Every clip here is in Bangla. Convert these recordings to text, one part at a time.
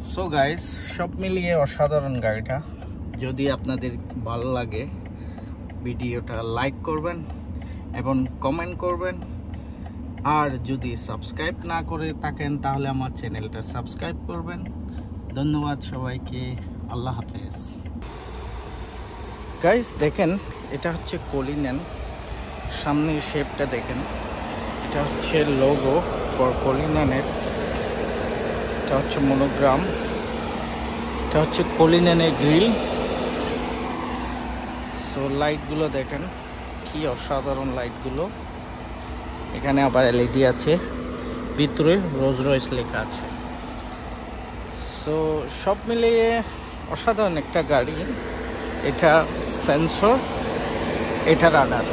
সো গাইস, সব মিলিয়ে অসাধারণ গাড়িটা। যদি আপনাদের ভালো লাগে ভিডিওটা লাইক করবেন এবং কমেন্ট করবেন, আর যদি সাবস্ক্রাইব না করে থাকেন তাহলে আমার চ্যানেলটা সাবস্ক্রাইব করবেন। ধন্যবাদ সবাইকে, আল্লাহ হাফেজ। গাইস দেখেন, এটা হচ্ছে কলিনেন। সামনে শেপটা দেখেন, এটা হচ্ছে লোগো ফর কলিনেনের। এটা হচ্ছে মনোগ্রাম, এটা হচ্ছে কলিনেনের গ্রিল। সো লাইটগুলো দেখেন, কি অসাধারণ লাইটগুলো। এখানে আবার এলইডি আছে, ভিতরে রোজ রয়েস লেখা আছে। সো সব মিলিয়ে অসাধারণ একটা গাড়ি। এটা সেন্সর, এটা রাডার।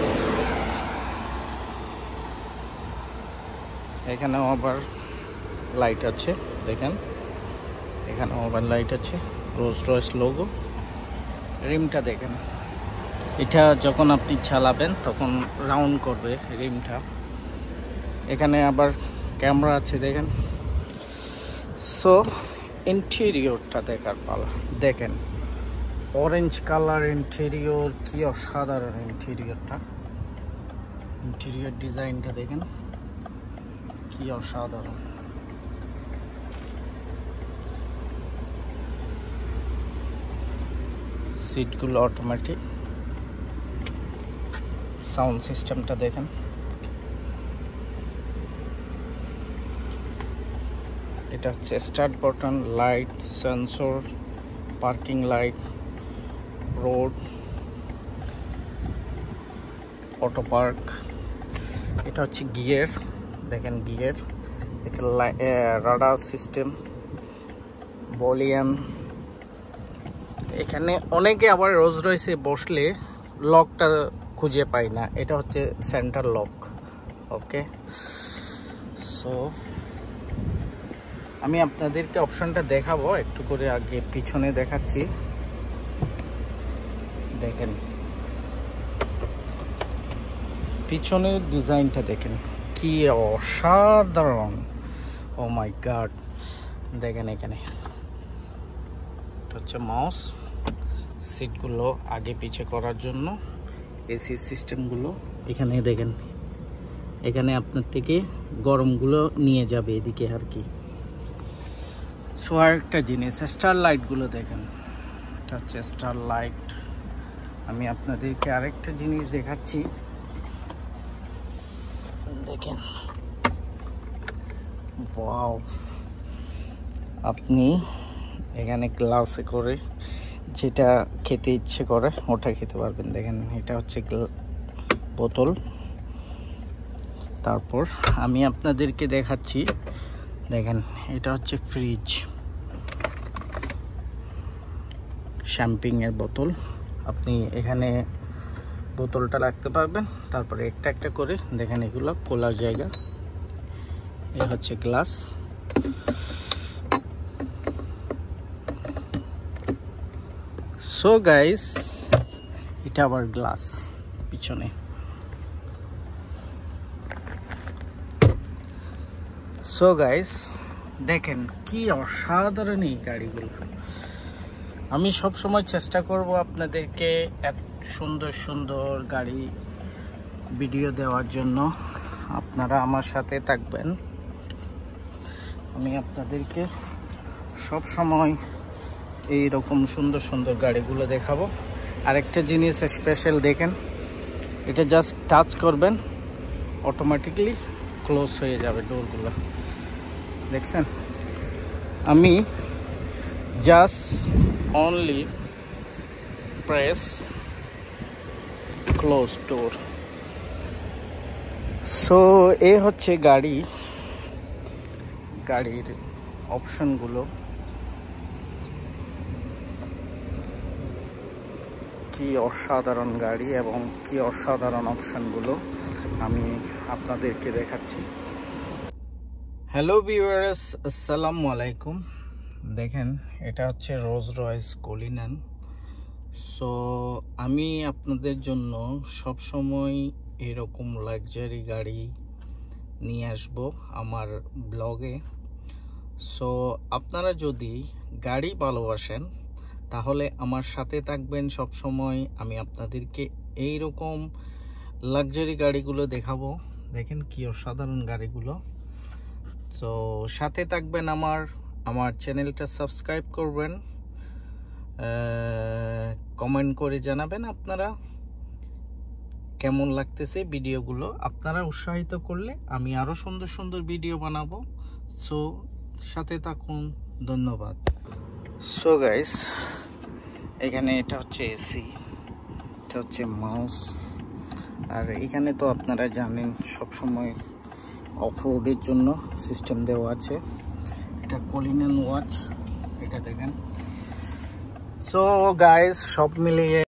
এখানেও আবার লাইট আছে, দেখেন এখানেও আবার লাইট আছে, রোজ রয়েস লোগো। রিমটা দেখেন, এটা যখন আপনি চালাবেন তখন রাউন্ড করবে রিমটা। এখানে আবার ক্যামেরা আছে, দেখেন। সো ইন্টেরিয়রটা দেখার পালা। দেখেন অরেঞ্জ কালার ইন্টেরিয়র, কি অসাধারণ ইন্টেরিয়রটা। ইন্টেরিয়র ডিজাইনটা দেখেন, কি অসাধারণ। সিটগুলো অটোমেটিক। সাউন্ড সিস্টেমটা দেখেন, এটা হচ্ছে start button, light, sensor, parking light, road, auto park. এটা হচ্ছে গিয়ার, দেখেন গিয়ার। এটা রাডার সিস্টেম, ভলিউম। এখানে অনেকে আবার রোজ রয়েছে বসলে লকটা খুঁজে পাই না, এটা হচ্ছে সেন্টার লক। ওকে, সো আমি আপনাদেরকে অপশনটা দেখাবো একটু করে। আগে পিছনে দেখাচ্ছি, দেখেন পিছনের ডিজাইনটা দেখেন, কি অসাধারণ। ও মাই গড, দেখেন এখানে হচ্ছে মাউস, সিটগুলো আগে পিছে করার জন্য, এসি সিস্টেমগুলো এখানে দেখেন। এখানে আপনার থেকে গরমগুলো নিয়ে যাবে এদিকে আর কি। সো আর একটা জিনিস, স্টার লাইটগুলো দেখেন, এটা হচ্ছে স্টার লাইট। আমি আপনাদেরকে আরেকটা জিনিস দেখাচ্ছি, দেখেন। ওয়াও, আপনি এখানে গ্লাসে করে যেটা খেতে ইচ্ছে করে ওটা খেতে পারবেন। দেখেন এটা হচ্ছে বোতল। তারপর আমি আপনাদেরকে দেখাচ্ছি, দেখেন এটা হচ্ছে ফ্রিজ, শ্যাম্পিংয়ের বোতল। আপনি এখানে বোতলটা রাখতে পারবেন, তারপরে একটা একটা করে দেখেন এগুলো খোলার জায়গা। এ হচ্ছে গ্লাস। সো গাইস, এটা আবার গ্লাস পিছনে। সো গাইস দেখেন, কি অসাধারণ এই গাড়িগুলো। আমি সব সময় চেষ্টা করব আপনাদেরকে এত সুন্দর সুন্দর গাড়ি ভিডিও দেওয়ার জন্য। আপনারা আমার সাথে থাকবেন, আমি আপনাদেরকে সব সময় এই রকম সুন্দর সুন্দর গাড়িগুলো দেখাবো। আরেকটা জিনিস স্পেশাল দেখেন, এটা জাস্ট টাচ করবেন অটোমেটিকলি ক্লোজ হয়ে যাবে ডোরগুলো, দেখছেন। আমি just only press close door. So এ হচ্ছে গাড়ির অপশনগুলো। কি অসাধারণ গাড়ি এবং কি অসাধারণ অপশনগুলো আমি আপনাদেরকে দেখাচ্ছি। হ্যালো ভিউয়ার্স, আসসালামু আলাইকুম। দেখেন এটা হচ্ছে রোজ রয়েস কলিনেন। সো আমি আপনাদের জন্য সব সময় এরকম লাক্সারি গাড়ি নিয়ে আসব আমার ব্লগে। সো আপনারা যদি গাড়ি ভালোবাসেন তাহলে আমার সাথে থাকবেন সব সময়। আমি আপনাদেরকে এই রকম লাক্সারি গাড়িগুলো দেখাবো। দেখেন কি অসাধারণ গাড়িগুলো। সো সাথে থাকবেন আমার চ্যানেলটা সাবস্ক্রাইব করবেন, কমেন্ট করে জানাবেন আপনারা কেমন লাগতেছে ভিডিওগুলো। আপনারা উৎসাহিত করলে আমি আরো সুন্দর সুন্দর ভিডিও বানাবো। সো সাথে থাকুন, ধন্যবাদ। সো গাইস, এখানে এটা হচ্ছে এসি, এটা হচ্ছে মাউস, আর এখানে তো আপনারা জানেন সব সময় অফ রোডের জন্য সিস্টেম দেওয়া আছে। এটা কলিন ওয়াচ, এটা দেখেন। সো গাইস, সব মিলিয়ে